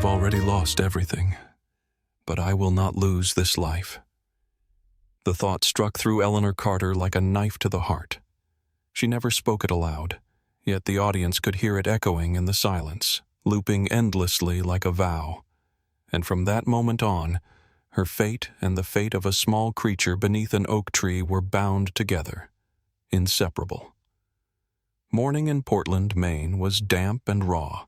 have already lost everything, but I will not lose this life. The thought struck through Eleanor Carter like a knife to the heart. She never spoke it aloud, yet the audience could hear it echoing in the silence, looping endlessly like a vow. And from that moment on, her fate and the fate of a small creature beneath an oak tree were bound together, inseparable. Morning in Portland, Maine was damp and raw.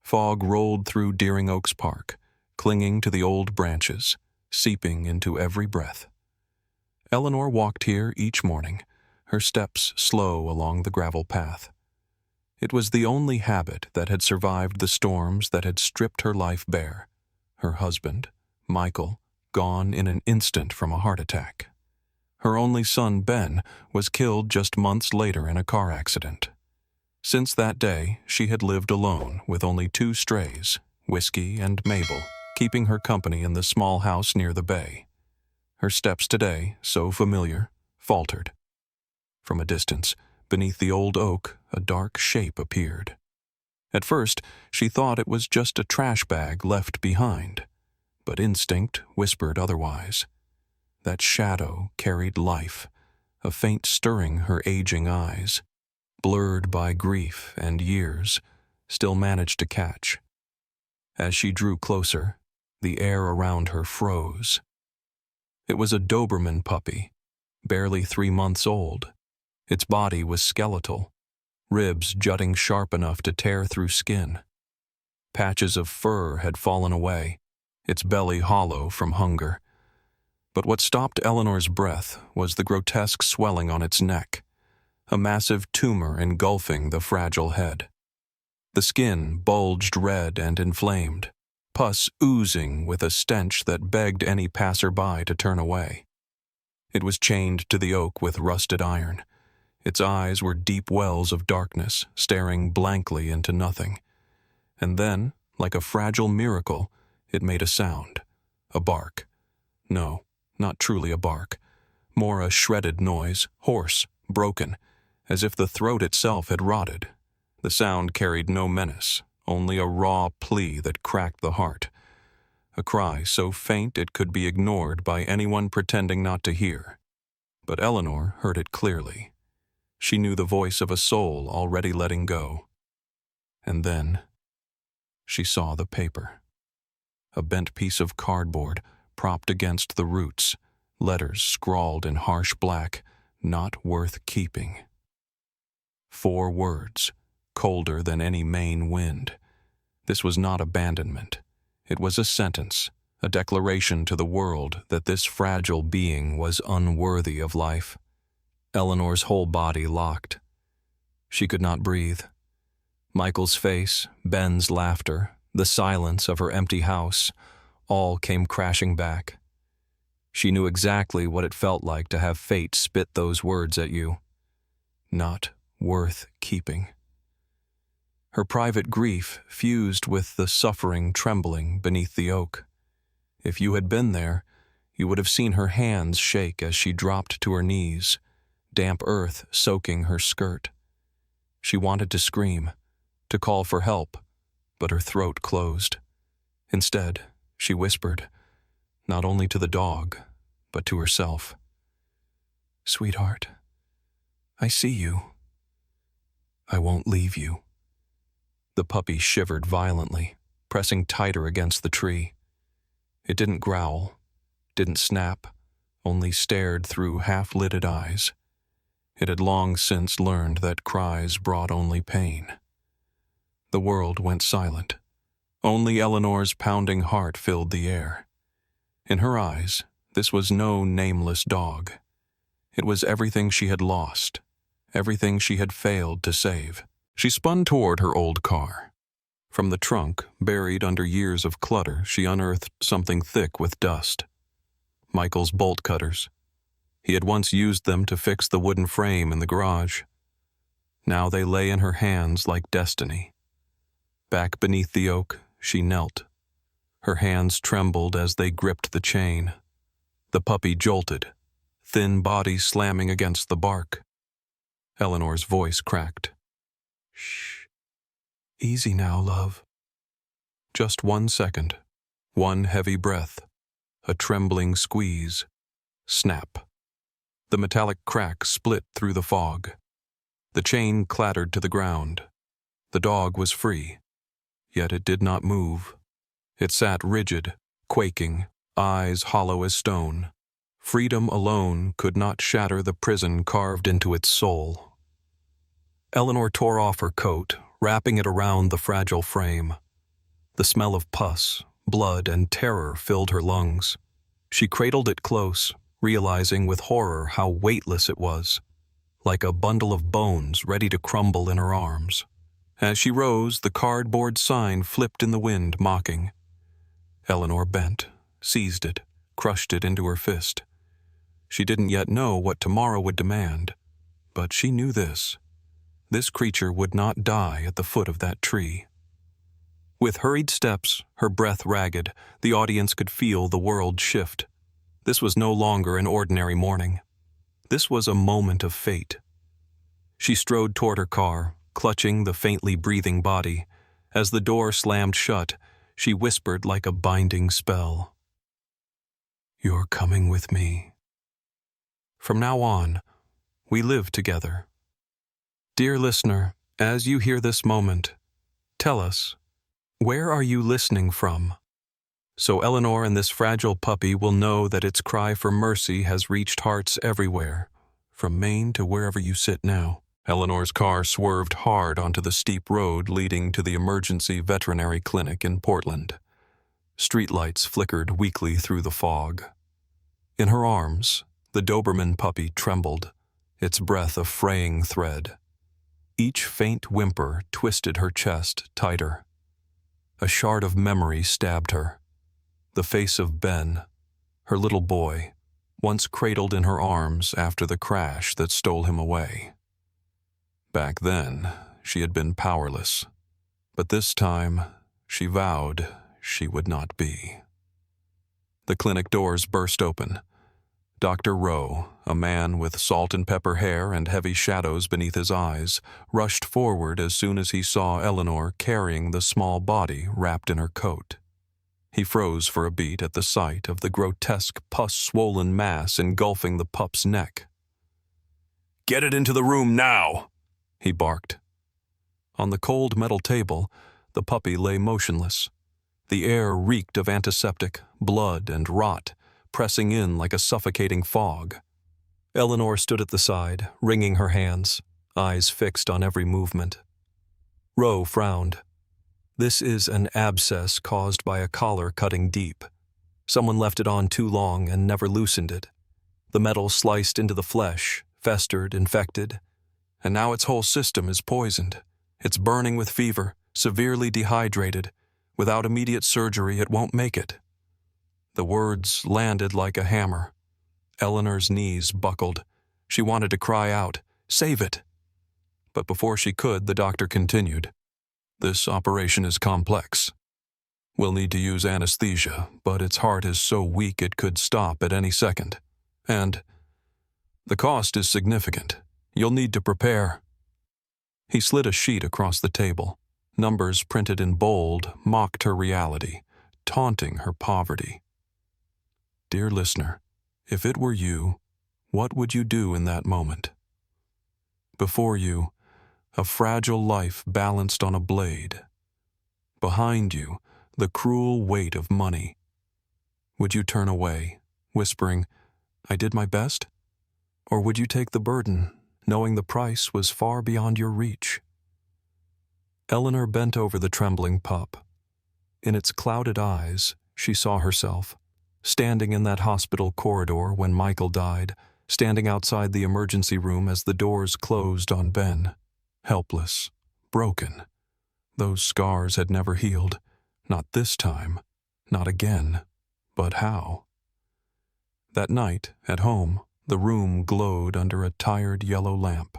Fog rolled through Deering Oaks Park, clinging to the old branches, seeping into every breath. Eleanor walked here each morning, her steps slow along the gravel path. It was the only habit that had survived the storms that had stripped her life bare. Her husband, Michael, gone in an instant from a heart attack. Her only son, Ben, was killed just months later in a car accident. Since that day, she had lived alone with only 2 strays, Whiskey and Mabel, keeping her company in the small house near the bay. Her steps today, so familiar, faltered. From a distance, beneath the old oak, a dark shape appeared. At first, she thought it was just a trash bag left behind, but instinct whispered otherwise. That shadow carried life, a faint stirring her aging eyes, blurred by grief and years, still managed to catch. As she drew closer, the air around her froze. It was a Doberman puppy, barely 3 months old. Its body was skeletal, ribs jutting sharp enough to tear through skin. Patches of fur had fallen away, its belly hollow from hunger. But what stopped Eleanor's breath was the grotesque swelling on its neck, a massive tumor engulfing the fragile head. The skin bulged red and inflamed, pus oozing with a stench that begged any passerby to turn away. It was chained to the oak with rusted iron. Its eyes were deep wells of darkness, staring blankly into nothing. And then, like a fragile miracle, it made a sound, a bark. No, not truly a bark, more a shredded noise, hoarse, broken, as if the throat itself had rotted. The sound carried no menace, only a raw plea that cracked the heart. A cry so faint it could be ignored by anyone pretending not to hear. But Eleanor heard it clearly. She knew the voice of a soul already letting go. And then she saw the paper. A bent piece of cardboard propped against the roots, letters scrawled in harsh black, "Not worth keeping." 4 words, colder than any Maine wind. This was not abandonment. It was a sentence, a declaration to the world that this fragile being was unworthy of life. Eleanor's whole body locked. She could not breathe. Michael's face, Ben's laughter, the silence of her empty house, all came crashing back. She knew exactly what it felt like to have fate spit those words at you. Not worth keeping. Her private grief fused with the suffering trembling beneath the oak. If you had been there, you would have seen her hands shake as she dropped to her knees, damp earth soaking her skirt. She wanted to scream, to call for help, but her throat closed. Instead, she whispered, not only to the dog, but to herself. "Sweetheart, I see you. I won't leave you." The puppy shivered violently, pressing tighter against the tree. It didn't growl, didn't snap, only stared through half-lidded eyes. It had long since learned that cries brought only pain. The world went silent. Only Eleanor's pounding heart filled the air. In her eyes, this was no nameless dog. It was everything she had lost, everything she had failed to save. She spun toward her old car. From the trunk, buried under years of clutter, she unearthed something thick with dust. Michael's bolt cutters. He had once used them to fix the wooden frame in the garage. Now they lay in her hands like destiny. Back beneath the oak, she knelt. Her hands trembled as they gripped the chain. The puppy jolted, thin body slamming against the bark. Eleanor's voice cracked. "Shh. Easy now, love. Just 1 second. One heavy breath. A trembling squeeze. Snap. The metallic crack split through the fog. The chain clattered to the ground. The dog was free, yet it did not move. It sat rigid, quaking, eyes hollow as stone. Freedom alone could not shatter the prison carved into its soul. Eleanor tore off her coat, wrapping it around the fragile frame. The smell of pus, blood, and terror filled her lungs. She cradled it close, realizing with horror how weightless it was, like a bundle of bones ready to crumble in her arms. As she rose, the cardboard sign flipped in the wind, mocking. Eleanor bent, seized it, crushed it into her fist. She didn't yet know what tomorrow would demand, but she knew this. This creature would not die at the foot of that tree. With hurried steps, her breath ragged, the audience could feel the world shift. This was no longer an ordinary morning. This was a moment of fate. She strode toward her car, clutching the faintly breathing body. As the door slammed shut, she whispered like a binding spell. "You're coming with me. From now on, we live together." Dear listener, as you hear this moment, tell us, where are you listening from? So Eleanor and this fragile puppy will know that its cry for mercy has reached hearts everywhere, from Maine to wherever you sit now. Eleanor's car swerved hard onto the steep road leading to the emergency veterinary clinic in Portland. Streetlights flickered weakly through the fog. In her arms, the Doberman puppy trembled, its breath a fraying thread. Each faint whimper twisted her chest tighter. A shard of memory stabbed her. The face of Ben, her little boy, once cradled in her arms after the crash that stole him away. Back then, she had been powerless, but this time, she vowed she would not be. The clinic doors burst open. Dr. Rowe, a man with salt and pepper hair and heavy shadows beneath his eyes, rushed forward as soon as he saw Eleanor carrying the small body wrapped in her coat. He froze for a beat at the sight of the grotesque pus-swollen mass engulfing the pup's neck. "Get it into the room now!" he barked. On the cold metal table, the puppy lay motionless. The air reeked of antiseptic, blood, and rot, pressing in like a suffocating fog. Eleanor stood at the side, wringing her hands, eyes fixed on every movement. Rowe frowned. "This is an abscess caused by a collar cutting deep. Someone left it on too long and never loosened it. The metal sliced into the flesh, festered, infected, and now its whole system is poisoned. It's burning with fever, severely dehydrated. Without immediate surgery, it won't make it." The words landed like a hammer. Eleanor's knees buckled. She wanted to cry out, "Save it!" But before she could, the doctor continued, "This operation is complex. We'll need to use anesthesia, but its heart is so weak it could stop at any second. And the cost is significant. You'll need to prepare." He slid a sheet across the table. Numbers printed in bold mocked her reality, taunting her poverty. Dear listener, if it were you, what would you do in that moment? Before you, a fragile life balanced on a blade. Behind you, the cruel weight of money. Would you turn away, whispering, "I did my best"? Or would you take the burden, knowing the price was far beyond your reach? Eleanor bent over the trembling pup. In its clouded eyes, she saw herself, standing in that hospital corridor when Michael died, standing outside the emergency room as the doors closed on Ben, helpless, broken. Those scars had never healed, not this time, not again, but how? That night, at home, the room glowed under a tired yellow lamp.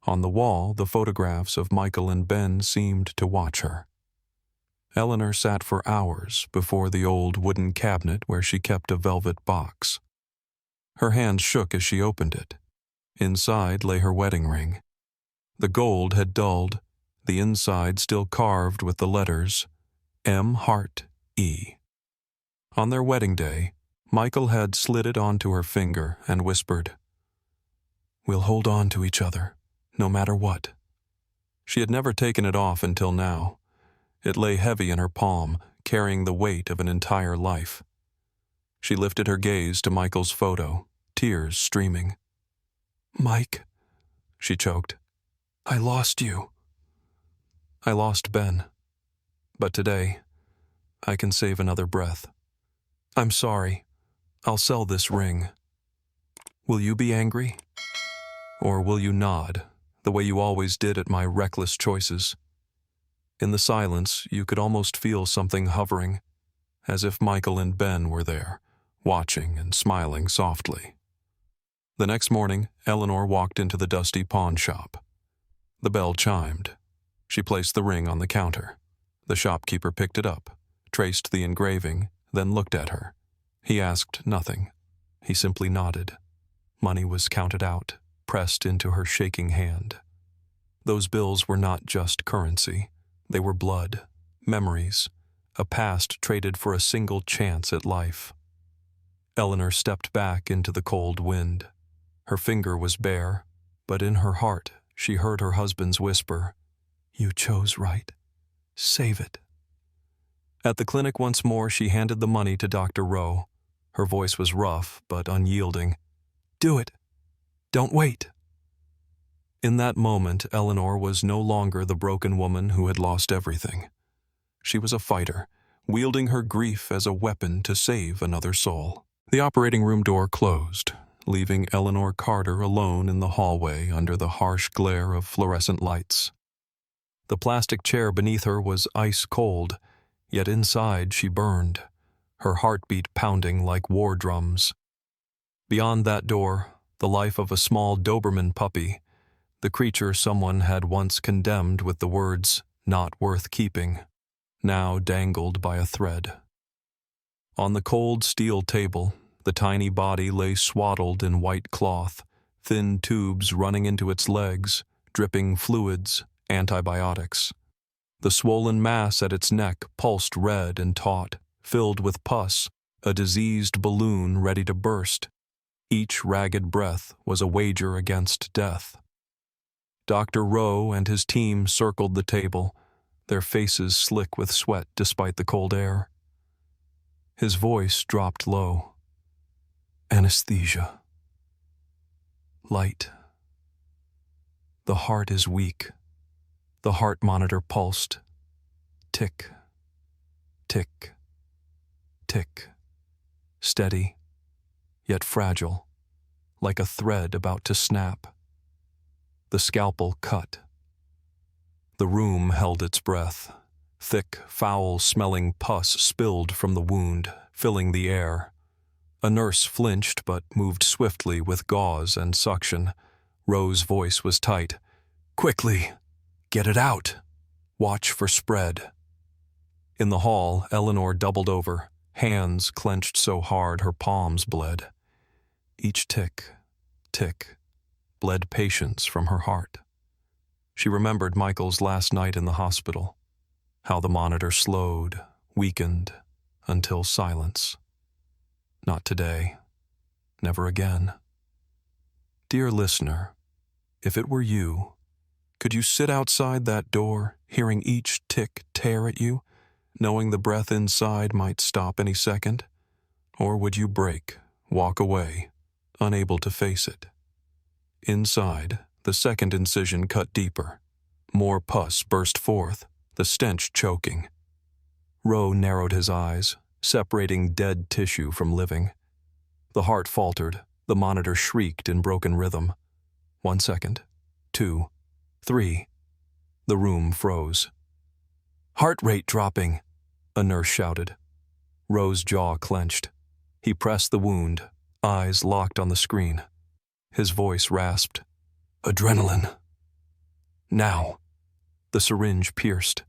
On the wall, the photographs of Michael and Ben seemed to watch her. Eleanor sat for hours before the old wooden cabinet where she kept a velvet box. Her hand shook as she opened it. Inside lay her wedding ring. The gold had dulled, the inside still carved with the letters, M. Hart E. On their wedding day, Michael had slid it onto her finger and whispered, "We'll hold on to each other, no matter what." She had never taken it off until now. It lay heavy in her palm, carrying the weight of an entire life. She lifted her gaze to Michael's photo, tears streaming. "Mike," she choked, "I lost you." "I lost Ben. But today, I can save another breath. I'm sorry. I'll sell this ring. Will you be angry? Or will you nod, the way you always did at my reckless choices?" In the silence, you could almost feel something hovering, as if Michael and Ben were there, watching and smiling softly. The next morning, Eleanor walked into the dusty pawn shop. The bell chimed. She placed the ring on the counter. The shopkeeper picked it up, traced the engraving, then looked at her. He asked nothing. He simply nodded. Money was counted out, pressed into her shaking hand. Those bills were not just currency. They were blood, memories, a past traded for a single chance at life. Eleanor stepped back into the cold wind. Her finger was bare, but in her heart she heard her husband's whisper, "You chose right. Save it." At the clinic once more, she handed the money to Dr. Rowe. Her voice was rough but unyielding. "Do it. Don't wait." In that moment, Eleanor was no longer the broken woman who had lost everything. She was a fighter, wielding her grief as a weapon to save another soul. The operating room door closed, leaving Eleanor Carter alone in the hallway under the harsh glare of fluorescent lights. The plastic chair beneath her was ice cold, yet inside she burned, her heartbeat pounding like war drums. Beyond that door, the life of a small Doberman puppy, the creature someone had once condemned with the words, "not worth keeping," now dangled by a thread. On the cold steel table, the tiny body lay swaddled in white cloth, thin tubes running into its legs, dripping fluids, antibiotics. The swollen mass at its neck pulsed red and taut, filled with pus, a diseased balloon ready to burst. Each ragged breath was a wager against death. Dr. Rowe and his team circled the table, their faces slick with sweat despite the cold air. His voice dropped low. "Anesthesia. Light. The heart is weak." The heart monitor pulsed. Tick, tick, tick. Steady, yet fragile, like a thread about to snap. The scalpel cut. The room held its breath. Thick, foul-smelling pus spilled from the wound, filling the air. A nurse flinched but moved swiftly with gauze and suction. Rowe's voice was tight. "Quickly! Get it out! Watch for spread." In the hall, Eleanor doubled over, hands clenched so hard her palms bled. Each tick, tick, bled patience from her heart. She remembered Michael's last night in the hospital, how the monitor slowed, weakened, until silence. Not today. Never again. Dear listener, if it were you, could you sit outside that door, hearing each tick tear at you, knowing the breath inside might stop any second? Or would you break, walk away, unable to face it? Inside, the second incision cut deeper. More pus burst forth, the stench choking. Rowe narrowed his eyes, separating dead tissue from living. The heart faltered, the monitor shrieked in broken rhythm. 1 second, 2, 3. The room froze. "Heart rate dropping," a nurse shouted. Rowe's jaw clenched. He pressed the wound, eyes locked on the screen. His voice rasped. "Adrenaline. Now." The syringe pierced.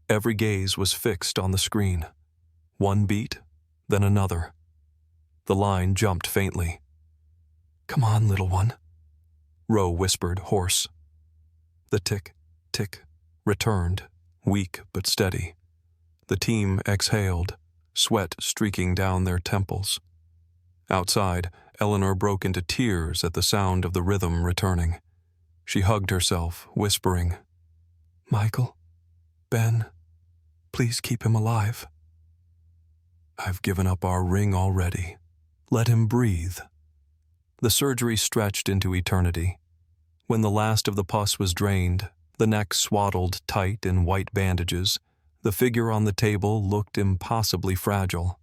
Every gaze was fixed on the screen. One beat, then another. The line jumped faintly. "Come on, little one," Rowe whispered, hoarse. The tick, tick, returned, weak but steady. The team exhaled, sweat streaking down their temples. Outside, Eleanor broke into tears at the sound of the rhythm returning. She hugged herself, whispering, "Michael, Ben, please keep him alive. I've given up our ring already. Let him breathe." The surgery stretched into eternity. When the last of the pus was drained, the neck swaddled tight in white bandages, the figure on the table looked impossibly fragile.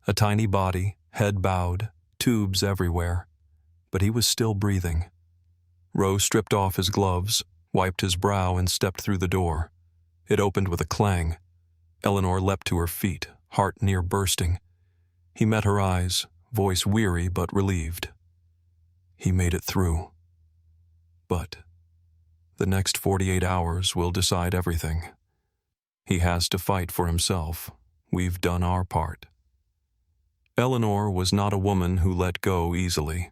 A tiny body, head bowed, tubes everywhere. But he was still breathing. Rowe stripped off his gloves, wiped his brow, and stepped through the door. It opened with a clang. Eleanor leapt to her feet, heart near bursting. He met her eyes, voice weary but relieved. He made it through. But the next 48 hours will decide everything. He has to fight for himself. We've done our part. Eleanor was not a woman who let go easily.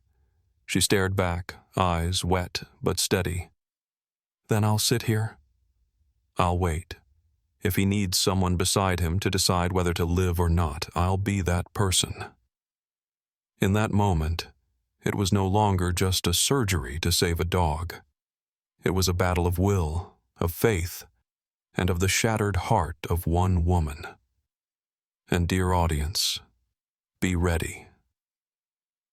She stared back, eyes wet but steady. "Then I'll sit here. I'll wait. If he needs someone beside him to decide whether to live or not, I'll be that person." In that moment, it was no longer just a surgery to save a dog. It was a battle of will, of faith, and of the shattered heart of one woman. And dear audience, be ready.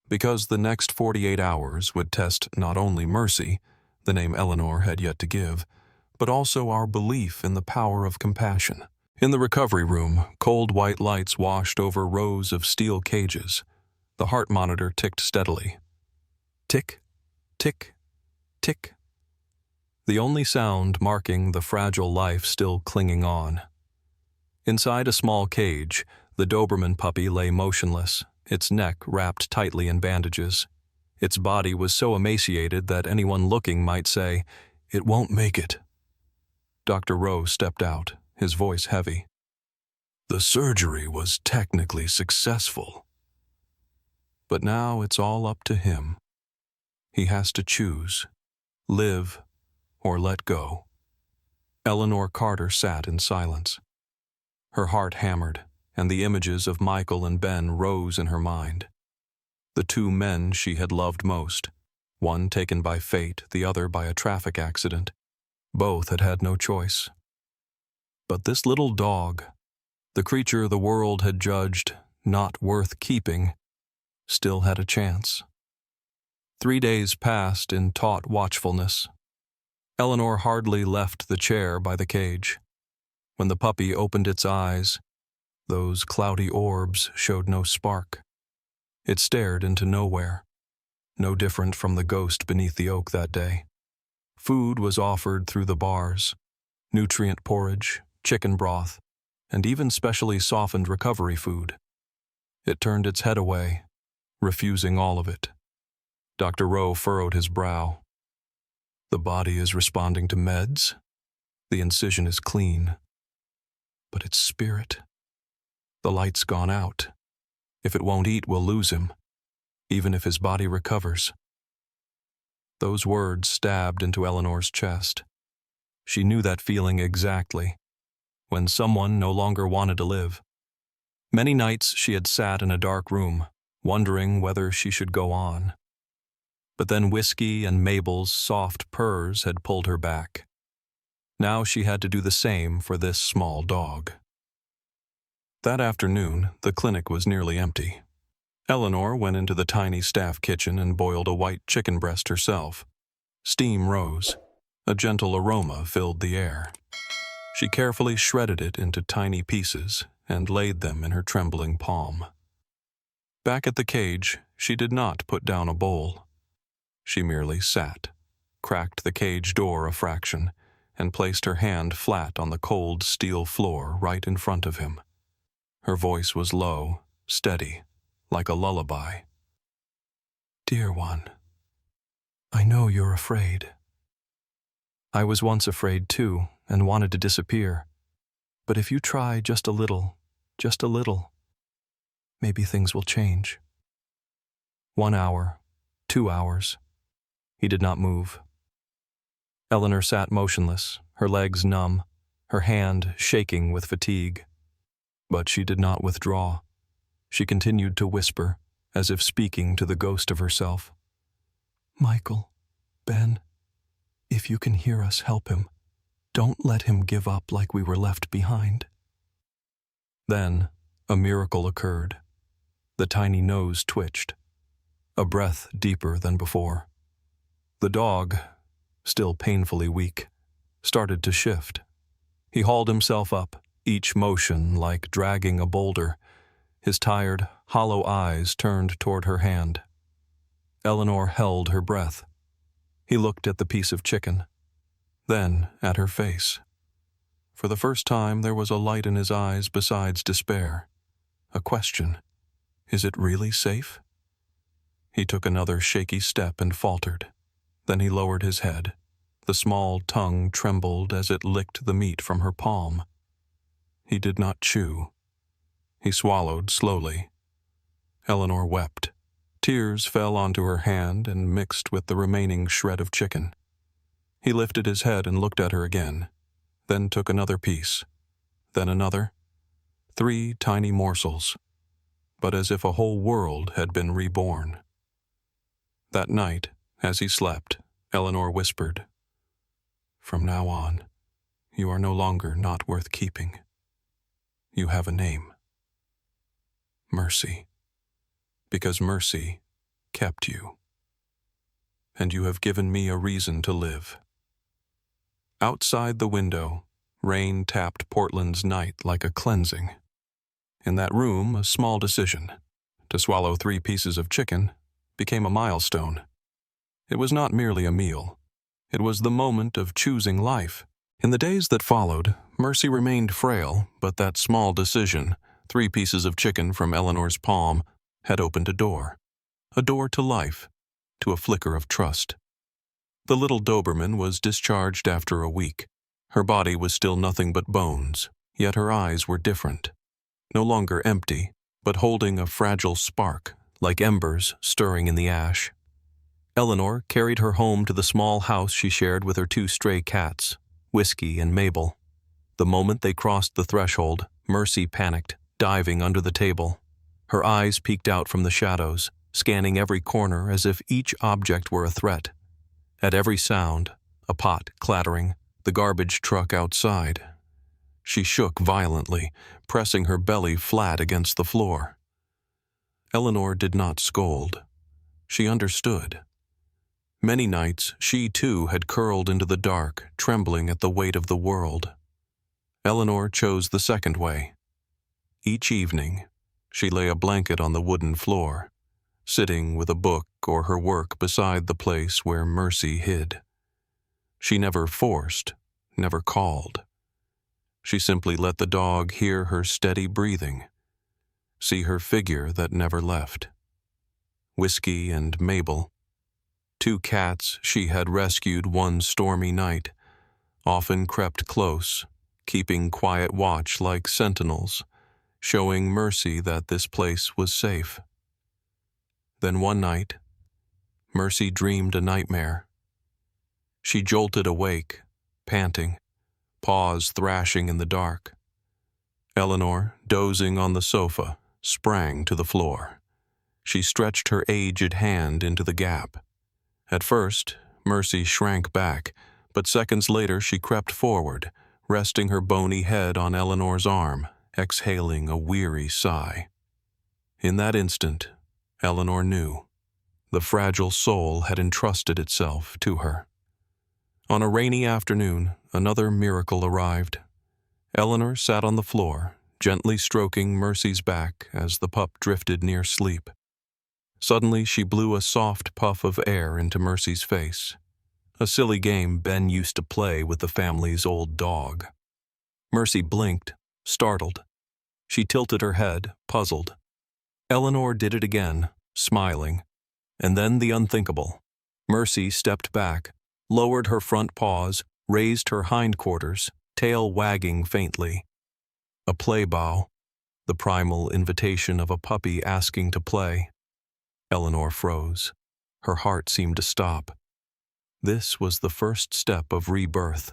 Because the next 48 hours would test not only mercy, the name Eleanor had yet to give, but also our belief in the power of compassion. In the recovery room, cold white lights washed over rows of steel cages. The heart monitor ticked steadily. Tick, tick, tick. The only sound marking the fragile life still clinging on. Inside a small cage, the Doberman puppy lay motionless, its neck wrapped tightly in bandages. Its body was so emaciated that anyone looking might say, "It won't make it." Dr. Rowe stepped out, his voice heavy. "The surgery was technically successful. But now it's all up to him. He has to choose, live or let go." Eleanor Carter sat in silence. Her heart hammered, and the images of Michael and Ben rose in her mind. The two men she had loved most, one taken by fate, the other by a traffic accident. Both had had no choice. But this little dog, the creature the world had judged not worth keeping, still had a chance. 3 days passed in taut watchfulness. Eleanor hardly left the chair by the cage. When the puppy opened its eyes, those cloudy orbs showed no spark. It stared into nowhere, no different from the ghost beneath the oak that day. Food was offered through the bars, nutrient porridge, chicken broth, and even specially softened recovery food. It turned its head away, refusing all of it. Dr. Rowe furrowed his brow. The body is responding to meds. The incision is clean. But its spirit, the light's gone out. If it won't eat, we'll lose him, even if his body recovers. Those words stabbed into Eleanor's chest. She knew that feeling exactly, when someone no longer wanted to live. Many nights she had sat in a dark room, wondering whether she should go on. But then whiskey and Mabel's soft purrs had pulled her back. Now she had to do the same for this small dog. That afternoon, the clinic was nearly empty. Eleanor went into the tiny staff kitchen and boiled a white chicken breast herself. Steam rose. A gentle aroma filled the air. She carefully shredded it into tiny pieces and laid them in her trembling palm. Back at the cage, she did not put down a bowl. She merely sat, cracked the cage door a fraction, and placed her hand flat on the cold steel floor right in front of him. Her voice was low, steady, like a lullaby. "Dear one, I know you're afraid. I was once afraid too, and wanted to disappear. But if you try just a little, maybe things will change." 1 hour, 2 hours. He did not move. Eleanor sat motionless, her legs numb, her hand shaking with fatigue. But she did not withdraw. She continued to whisper, as if speaking to the ghost of herself. "Michael, Ben, if you can hear us, help him. Don't let him give up like we were left behind." Then, a miracle occurred. The tiny nose twitched, a breath deeper than before. The dog, still painfully weak, started to shift. He hauled himself up, each motion like dragging a boulder, his tired, hollow eyes turned toward her hand. Eleanor held her breath. He looked at the piece of chicken, then at her face. For the first time, there was a light in his eyes besides despair. A question. Is it really safe? He took another shaky step and faltered. Then he lowered his head. The small tongue trembled as it licked the meat from her palm. He did not chew. He swallowed slowly. Eleanor wept. Tears fell onto her hand and mixed with the remaining shred of chicken. He lifted his head and looked at her again, then took another piece, then another. 3 tiny morsels, but as if a whole world had been reborn. That night, as he slept, Eleanor whispered, "From now on, you are no longer not worth keeping. You have a name. Mercy. Because Mercy kept you. And you have given me a reason to live." Outside the window, rain tapped Portland's night like a cleansing. In that room, a small decision, to swallow 3 pieces of chicken, became a milestone. It was not merely a meal. It was the moment of choosing life. In the days that followed, Mercy remained frail, but that small decision, 3 pieces of chicken from Eleanor's palm, had opened a door to life, to a flicker of trust. The little Doberman was discharged after a week. Her body was still nothing but bones, yet her eyes were different. No longer empty, but holding a fragile spark, like embers stirring in the ash. Eleanor carried her home to the small house she shared with her 2 stray cats, Whiskey and Mabel. The moment they crossed the threshold, Mercy panicked, diving under the table. Her eyes peeked out from the shadows, scanning every corner as if each object were a threat. At every sound, a pot clattering, the garbage truck outside, she shook violently, pressing her belly flat against the floor. Eleanor did not scold. She understood. Many nights, she too had curled into the dark, trembling at the weight of the world. Eleanor chose the second way. Each evening, she lay a blanket on the wooden floor, sitting with a book or her work beside the place where Mercy hid. She never forced, never called. She simply let the dog hear her steady breathing, see her figure that never left. Whiskey and Mabel, 2 cats she had rescued one stormy night, often crept close, keeping quiet watch like sentinels, showing Mercy that this place was safe. Then one night, Mercy dreamed a nightmare. She jolted awake, panting, paws thrashing in the dark. Eleanor, dozing on the sofa, sprang to the floor. She stretched her aged hand into the gap. At first, Mercy shrank back, but seconds later she crept forward, resting her bony head on Eleanor's arm, exhaling a weary sigh. In that instant, Eleanor knew. The fragile soul had entrusted itself to her. On a rainy afternoon, another miracle arrived. Eleanor sat on the floor, gently stroking Mercy's back as the pup drifted near sleep. Suddenly, she blew a soft puff of air into Mercy's face, a silly game Ben used to play with the family's old dog. Mercy blinked, startled. She tilted her head, puzzled. Eleanor did it again, smiling. And then the unthinkable. Mercy stepped back, lowered her front paws, raised her hindquarters, tail wagging faintly. A play bow, the primal invitation of a puppy asking to play. Eleanor froze. Her heart seemed to stop. This was the first step of rebirth.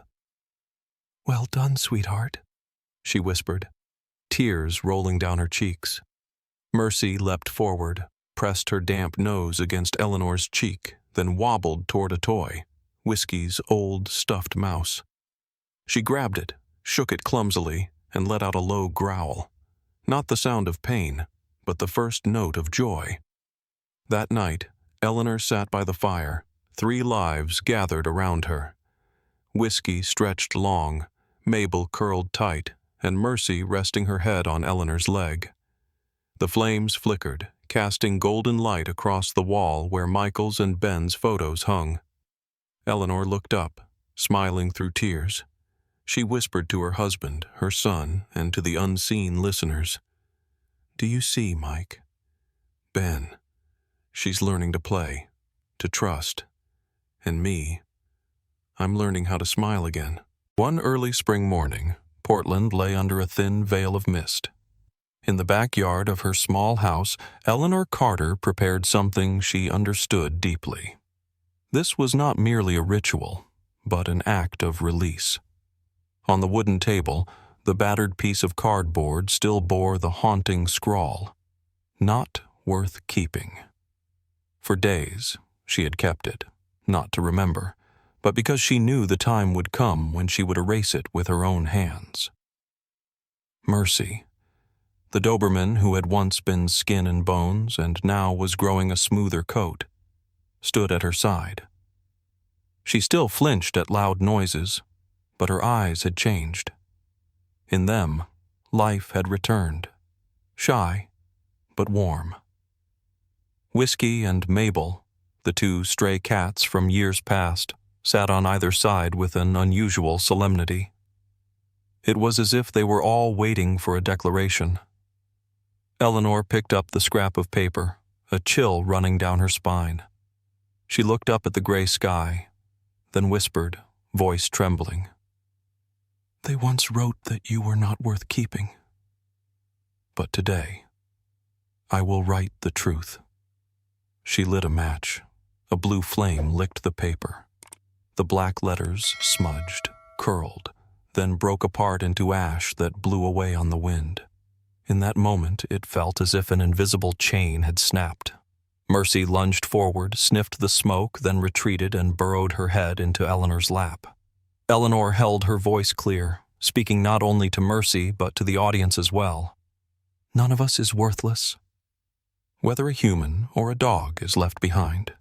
"Well done, sweetheart," she whispered. tears rolling down her cheeks. Mercy leapt forward, pressed her damp nose against Eleanor's cheek, then wobbled toward a toy, Whiskey's old stuffed mouse. She grabbed it, shook it clumsily, and let out a low growl. Not the sound of pain, but the first note of joy. That night, Eleanor sat by the fire, 3 lives gathered around her. Whiskey stretched long, Mabel curled tight, and Mercy resting her head on Eleanor's leg. The flames flickered, casting golden light across the wall where Michael's and Ben's photos hung. Eleanor looked up, smiling through tears. She whispered to her husband, her son, and to the unseen listeners. "Do you see, Mike? Ben. She's learning to play, to trust. And me, I'm learning how to smile again." One early spring morning, Portland lay under a thin veil of mist. In the backyard of her small house, Eleanor Carter prepared something she understood deeply. This was not merely a ritual, but an act of release. On the wooden table, the battered piece of cardboard still bore the haunting scrawl, "Not worth keeping." For days, she had kept it, not to remember, but because she knew the time would come when she would erase it with her own hands. Mercy, the Doberman who had once been skin and bones and now was growing a smoother coat, stood at her side. She still flinched at loud noises, but her eyes had changed. In them, life had returned, shy, but warm. Whiskey and Mabel, the 2 stray cats from years past, sat on either side with an unusual solemnity. It was as if they were all waiting for a declaration. Eleanor picked up the scrap of paper, a chill running down her spine. She looked up at the gray sky, then whispered, voice trembling. "They once wrote that you were not worth keeping. But today, I will write the truth." She lit a match. A blue flame licked the paper. The black letters smudged, curled, then broke apart into ash that blew away on the wind. In that moment, it felt as if an invisible chain had snapped. Mercy lunged forward, sniffed the smoke, then retreated and burrowed her head into Eleanor's lap. Eleanor held her voice clear, speaking not only to Mercy but to the audience as well. "None of us is worthless. Whether a human or a dog is left behind,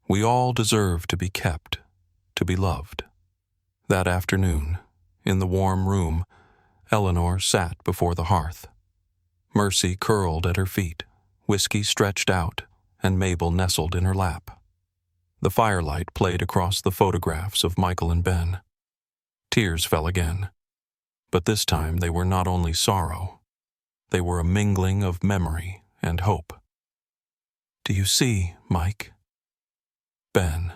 we all deserve to be kept, to be loved." That afternoon, in the warm room, Eleanor sat before the hearth. Mercy curled at her feet, Whiskey stretched out, and Mabel nestled in her lap. The firelight played across the photographs of Michael and Ben. Tears fell again, but this time they were not only sorrow, they were a mingling of memory and hope. "Do you see, Mike? Ben,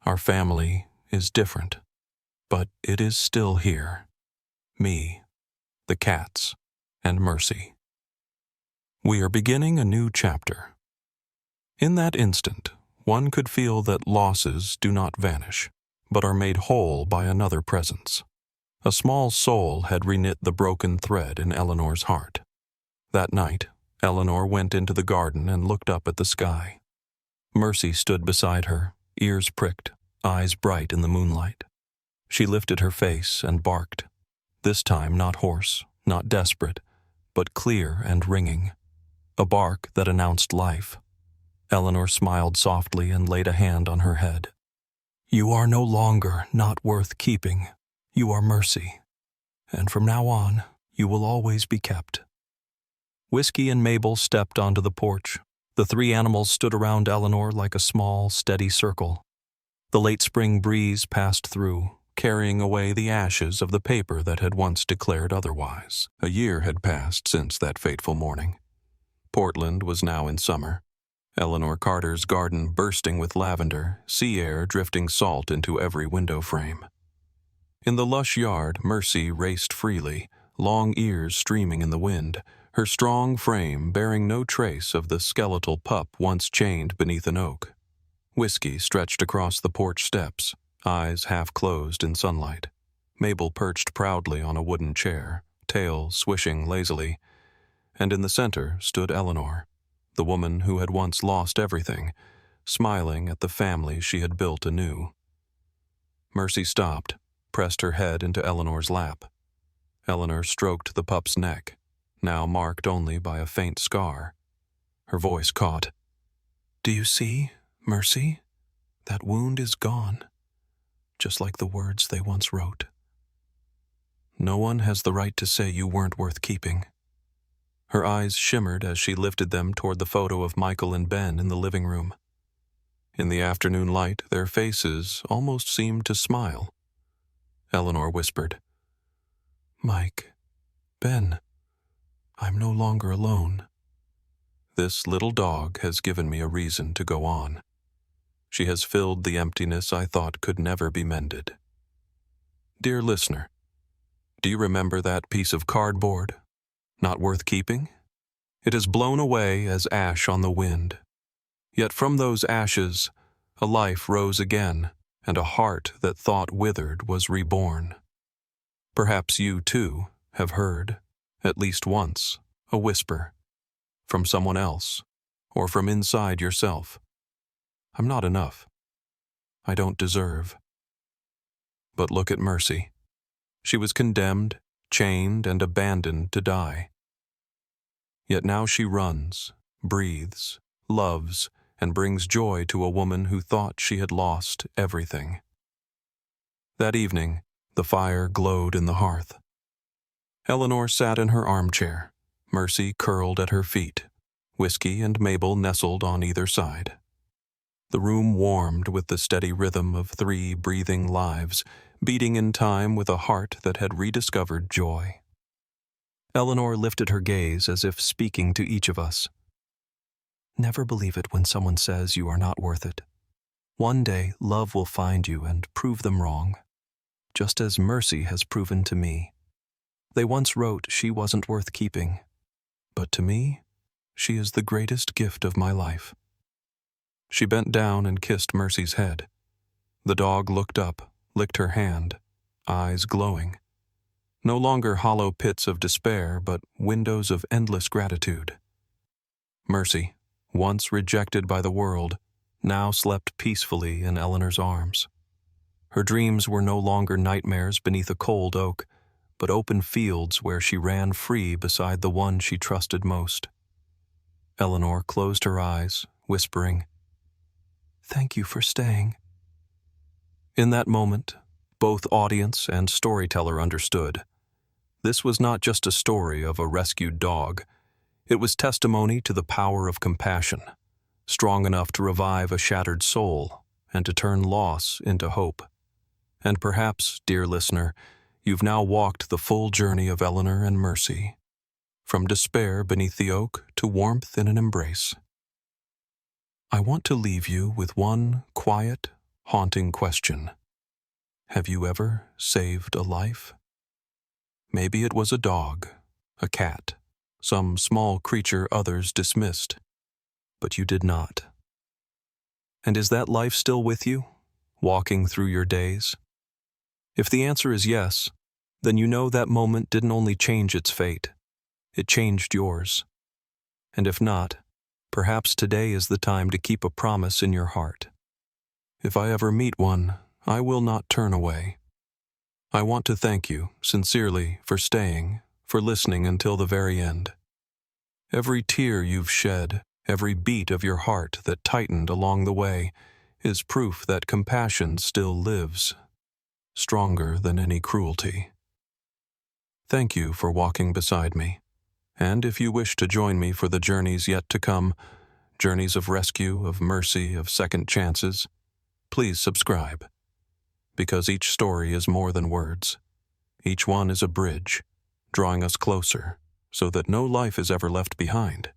our family is different, but it is still here. Me, the cats, and Mercy. We are beginning a new chapter." In that instant, one could feel that losses do not vanish, but are made whole by another presence. A small soul had reknit the broken thread in Eleanor's heart. That night, Eleanor went into the garden and looked up at the sky. Mercy stood beside her, ears pricked, eyes bright in the moonlight. She lifted her face and barked, this time not hoarse, not desperate, but clear and ringing. A bark that announced life. Eleanor smiled softly and laid a hand on her head. "You are no longer not worth keeping. You are Mercy. And from now on, you will always be kept." Whiskey and Mabel stepped onto the porch. The 3 animals stood around Eleanor like a small, steady circle. The late spring breeze passed through, carrying away the ashes of the paper that had once declared otherwise. A year had passed since that fateful morning. Portland was now in summer. Eleanor Carter's garden bursting with lavender, sea air drifting salt into every window frame. In the lush yard, Mercy raced freely, long ears streaming in the wind, her strong frame bearing no trace of the skeletal pup once chained beneath an oak. Whiskey stretched across the porch steps, eyes half closed in sunlight. Mabel perched proudly on a wooden chair, tail swishing lazily, and in the center stood Eleanor, the woman who had once lost everything, smiling at the family she had built anew. Mercy stopped, pressed her head into Eleanor's lap. Eleanor stroked the pup's neck, now marked only by a faint scar. Her voice caught. "Do you see, Mercy? That wound is gone, just like the words they once wrote. No one has the right to say you weren't worth keeping." Her eyes shimmered as she lifted them toward the photo of Michael and Ben in the living room. In the afternoon light, their faces almost seemed to smile. Eleanor whispered, "Mike, Ben, I'm no longer alone. This little dog has given me a reason to go on. She has filled the emptiness I thought could never be mended." Dear listener, do you remember that piece of cardboard? Not worth keeping? It has blown away as ash on the wind. Yet from those ashes, a life rose again, and a heart that thought withered was reborn. Perhaps you, too, have heard, at least once, a whisper, from someone else, or from inside yourself. I'm not enough. I don't deserve. But look at Mercy. She was condemned, chained, and abandoned to die. Yet now she runs, breathes, loves, and brings joy to a woman who thought she had lost everything. That evening, the fire glowed in the hearth. Eleanor sat in her armchair, Mercy curled at her feet, Whiskey and Mabel nestled on either side. The room warmed with the steady rhythm of 3 breathing lives, beating in time with a heart that had rediscovered joy. Eleanor lifted her gaze as if speaking to each of us. Never believe it when someone says you are not worth it. One day, love will find you and prove them wrong, just as Mercy has proven to me. They once wrote she wasn't worth keeping, but to me, she is the greatest gift of my life. She bent down and kissed Mercy's head. The dog looked up, licked her hand, eyes glowing. No longer hollow pits of despair, but windows of endless gratitude. Mercy, once rejected by the world, now slept peacefully in Eleanor's arms. Her dreams were no longer nightmares beneath a cold oak, but open fields where she ran free beside the one she trusted most. Eleanor closed her eyes, whispering, "Thank you for staying." In that moment, both audience and storyteller understood. This was not just a story of a rescued dog. It was testimony to the power of compassion, strong enough to revive a shattered soul and to turn loss into hope. And perhaps, dear listener, you've now walked the full journey of Eleanor and Mercy, from despair beneath the oak to warmth in an embrace. I want to leave you with one quiet, haunting question. Have you ever saved a life? Maybe it was a dog, a cat, some small creature others dismissed, but you did not. And is that life still with you, walking through your days? If the answer is yes, then you know that moment didn't only change its fate, it changed yours. And if not, perhaps today is the time to keep a promise in your heart. If I ever meet one, I will not turn away. I want to thank you, sincerely, for staying, for listening until the very end. Every tear you've shed, every beat of your heart that tightened along the way, is proof that compassion still lives, stronger than any cruelty. Thank you for walking beside me, and if you wish to join me for the journeys yet to come, journeys of rescue, of mercy, of second chances, please subscribe. Because each story is more than words. Each one is a bridge, drawing us closer, so that no life is ever left behind.